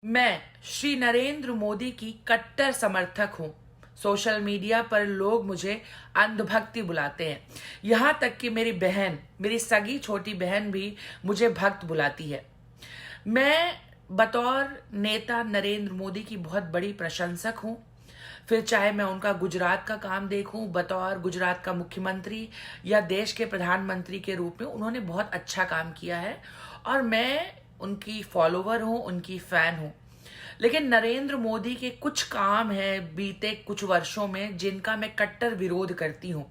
मैं श्री नरेंद्र मोदी की कट्टर समर्थक हूँ। सोशल मीडिया पर लोग मुझे अंधभक्ति बुलाते हैं। यहाँ तक कि मेरी बहन, मेरी सगी छोटी बहन भी मुझे भक्त बुलाती है। मैं बतौर नेता नरेंद्र मोदी की बहुत बड़ी प्रशंसक हूँ। फिर चाहे मैं उनका गुजरात का काम देखूं, बतौर गुजरात का मुख्यमंत्री या देश के प्रधानमंत्री के रूप में उन्होंने बहुत अच्छा काम किया है और मैं उनकी फॉलोवर हूं, उनकी फैन हूं। लेकिन नरेंद्र मोदी के कुछ काम हैं बीते कुछ वर्षों में जिनका मैं कट्टर विरोध करती हूं।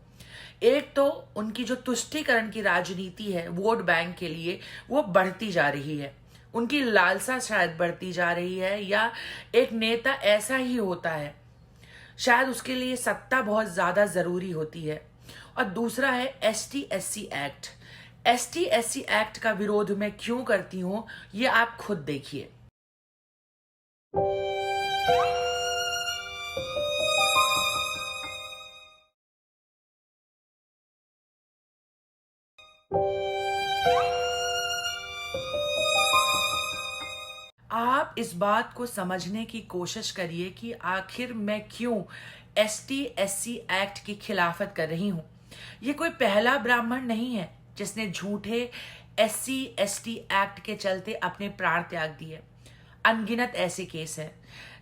एक तो उनकी जो तुष्टीकरण की राजनीति है वोट बैंक के लिए, वो बढ़ती जा रही है। उनकी लालसा शायद बढ़ती जा रही है, या एक नेता ऐसा ही होता है, शायद उसके लिए सत्ता बहुत ज्यादा जरूरी होती है। और दूसरा है ST/SC एक्ट। ST/SC एक्ट का विरोध मैं क्यों करती हूं, ये आप खुद देखिए। आप इस बात को समझने की कोशिश करिए कि आखिर मैं क्यों ST/SC एक्ट की खिलाफत कर रही हूं। ये कोई पहला ब्राह्मण नहीं है जिसने झूठे SC/ST एक्ट के चलते अपने प्राण त्याग दिए। अनगिनत ऐसे केस हैं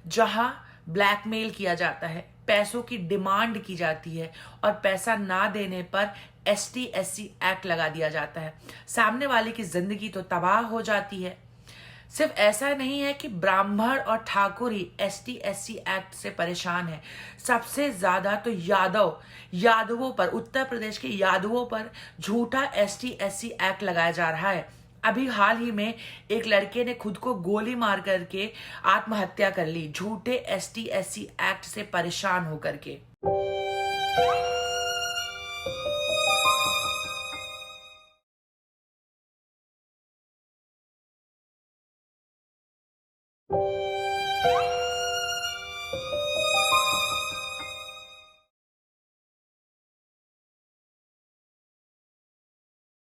जहां ब्लैकमेल किया जाता है, पैसों की डिमांड की जाती है और पैसा ना देने पर ST/SC एक्ट लगा दिया जाता है। सामने वाले की जिंदगी तो तबाह हो जाती है। सिर्फ ऐसा नहीं है कि ब्राह्मण और ठाकुर ही ST/SC एक्ट से परेशान है, सबसे ज्यादा तो यादवों पर, उत्तर प्रदेश के यादवों पर झूठा ST/SC एक्ट लगाया जा रहा है। अभी हाल ही में एक लड़के ने खुद को गोली मार करके आत्महत्या कर ली, झूठे ST/SC एक्ट से परेशान होकर के।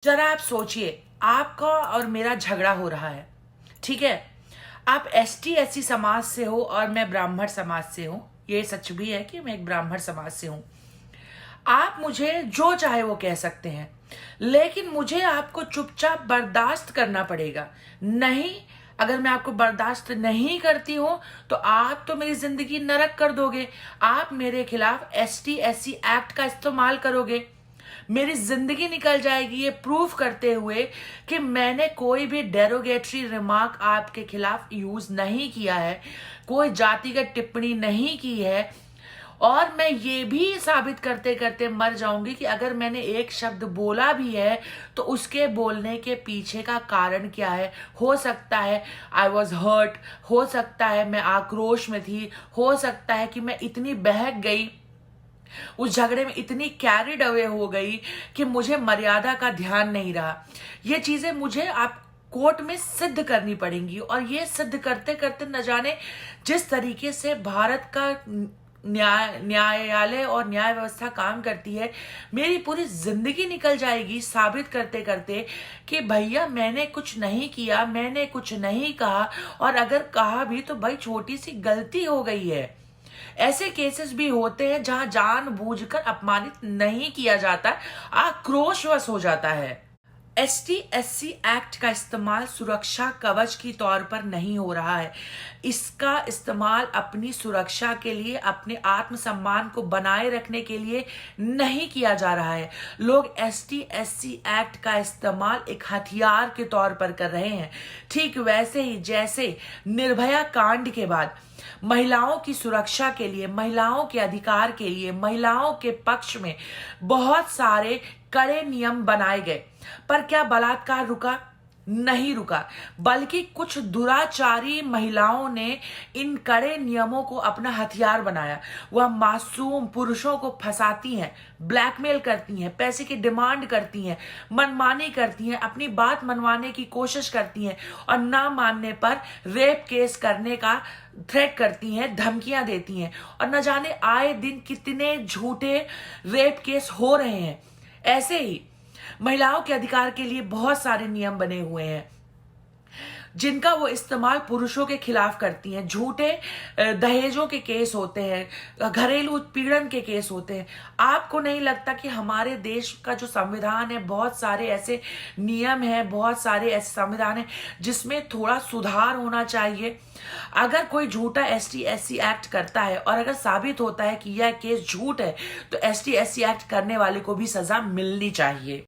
जरा आप सोचिए, आपका और मेरा झगड़ा हो रहा है, ठीक है। आप ST/SC समाज से हो और मैं ब्राह्मण समाज से हूं। ये सच भी है कि मैं एक ब्राह्मण समाज से हूं। आप मुझे जो चाहे वो कह सकते हैं, लेकिन मुझे आपको चुपचाप बर्दाश्त करना पड़ेगा। नहीं, अगर मैं आपको बर्दाश्त नहीं करती हूं तो आप तो मेरी जिंदगी नरक कर दोगे। आप मेरे खिलाफ ST/SC एक्ट का इस्तेमाल करोगे, मेरी जिंदगी निकल जाएगी, ये प्रूफ करते हुए कि मैंने कोई भी डेरोगेटरी रिमार्क आपके खिलाफ यूज नहीं किया है, कोई जातिगत टिप्पणी नहीं की है। और मैं ये भी साबित करते करते मर जाऊंगी कि अगर मैंने एक शब्द बोला भी है तो उसके बोलने के पीछे का कारण क्या है। हो सकता है आई वॉज हर्ट, हो सकता है मैं आक्रोश में थी, हो सकता है कि मैं इतनी बहक गई, उस झगड़े में इतनी कैरिड अवे हो गई कि मुझे मर्यादा का ध्यान नहीं रहा। ये चीजें मुझे आप कोर्ट में सिद्ध करनी पड़ेंगी, और ये सिद्ध करते करते न जाने जिस तरीके से भारत का न्यायालय और न्याय व्यवस्था काम करती है, मेरी पूरी जिंदगी निकल जाएगी साबित करते करते कि भैया मैंने कुछ नहीं किया, मैंने कुछ नहीं कहा, और अगर कहा भी तो भाई छोटी सी गलती हो गई है। ऐसे केसेस भी होते हैं जहां जानबूझकर अपमानित नहीं किया जाता, आक्रोशवश हो जाता है। ST/SC एक्ट का इस्तेमाल सुरक्षा कवच की तौर पर नहीं हो रहा है। इसका इस्तेमाल अपनी सुरक्षा के लिए, अपने आत्मसम्मान को बनाए रखने के लिए नहीं किया जा रहा है। लोग ST/SC एक्ट का इस्तेमाल एक हथियार के तौर पर कर रहे हैं। ठीक वैसे ही जैसे निर्भया कांड के बाद महिलाओं की सुरक्षा के लिए, महिलाओं के अधिकार के लिए, महिलाओं के पक्ष में बहुत सारे कड़े नियम बनाए गए, पर क्या बलात्कार रुका? नहीं रुका, बल्कि कुछ दुराचारी महिलाओं ने इन कड़े नियमों को अपना हथियार बनाया। वह मासूम पुरुषों को फंसाती हैं, ब्लैकमेल करती हैं, पैसे की डिमांड करती हैं, मनमानी करती हैं, अपनी बात मनवाने की कोशिश करती हैं, और ना मानने पर रेप केस करने का थ्रेट करती हैं, धमकियां देती हैं। और न जाने आए दिन कितने झूठे रेप केस हो रहे हैं। ऐसे ही महिलाओं के अधिकार के लिए बहुत सारे नियम बने हुए हैं। जिनका वो इस्तेमाल पुरुषों के खिलाफ करती हैं। झूठे दहेजों के केस होते हैं, घरेलू उत्पीड़न के केस होते हैं। आपको नहीं लगता कि हमारे देश का जो संविधान है, बहुत सारे ऐसे नियम हैं, बहुत सारे ऐसे संविधान हैं जिसमें थोड़ा सुधार होना चाहिए? अगर कोई झूठा ST/SC एक्ट करता है और अगर साबित होता है कि यह केस झूठ है, तो ST/SC एक्ट करने वाले को भी सजा मिलनी चाहिए।